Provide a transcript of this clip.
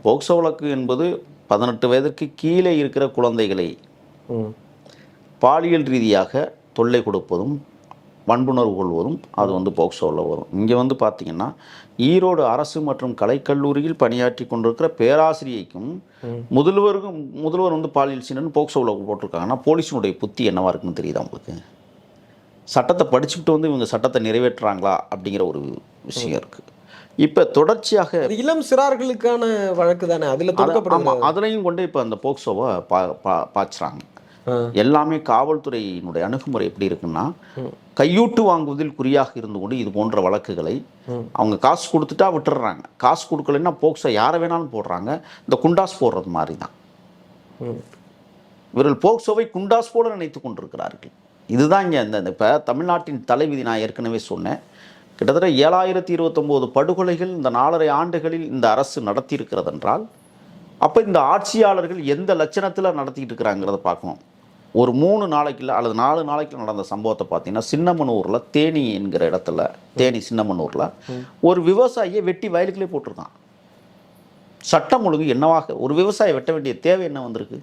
POCSO வழக்கு என்பது 18 வயதிற்கு கீழே இருக்கிற குழந்தைகளை பாலியல் ரீதியாக தொல்லை கொடுப்பதும் வன்புணர்வு கொள்வதும் அது போக்சோவில் வரும். இங்கே பார்த்தீங்கன்னா ஈரோடு அரசு மற்றும் கலைக்கல்லூரியில் பணியாற்றி கொண்டிருக்கிற பேராசிரியைக்கும் முதல்வர் பாலியல் சீனன்னு போக்சோவில் போட்டிருக்காங்கன்னா போலீஸினுடைய புத்தி என்னவா இருக்குன்னு தெரியுதா உங்களுக்கு? சட்டத்தை படிச்சுட்டு இவங்க சட்டத்தை நிறைவேற்றுறாங்களா அப்படிங்கிற ஒரு விஷயம் இருக்குது. இப்போ தொடர்ச்சியாக இளம் சிறார்களுக்கான வழக்கு தானே, அதில் ஆமாம், அதுலேயும் கொண்டு இப்போ அந்த போக்சோவை பாய்ச்சுறாங்க. எல்லாமே காவல்துறையினுடைய அணுகுமுறை எப்படி இருக்குன்னா, கையூட்டு வாங்குவதில் குறியாக இருந்து கொண்டு இது போன்ற வழக்குகளை அவங்க காசு கொடுத்துட்டா விட்டுடுறாங்க. காசு கொடுக்கலன்னா போக்சோ யாரை வேணாலும் போடுறாங்க. இந்த குண்டாஸ் போடுறது மாதிரி தான். இவர்கள் போக்சோவை குண்டாஸ் போல நினைத்து கொண்டிருக்கிறார்கள். இதுதான் இங்கே இப்போ தமிழ்நாட்டின் தலைவிதி. நான் ஏற்கனவே சொன்னேன், கிட்டத்தட்ட 7029 படுகொலைகள் இந்த 4.5 ஆண்டுகளில் இந்த அரசு நடத்தியிருக்கிறது என்றால், அப்போ இந்த ஆட்சியாளர்கள் எந்த லட்சணத்தில் நடத்திக்கிட்டு இருக்கிறாங்கிறத பார்க்கணும். ஒரு 3 நாளைக்கு அல்லது 4 நாளைக்கு நடந்த சம்பவத்தை பார்த்தீங்கன்னா, சின்னமனூரில் தேனி என்கிற இடத்துல, தேனி சின்னமனூரில் ஒரு விவசாயியை வெட்டி வயலுக்குள்ளே போட்டிருக்கான். சட்டம் ஒழுங்கு என்னவாக? ஒரு விவசாயி வெட்ட வேண்டிய தேவை என்ன வந்திருக்கு?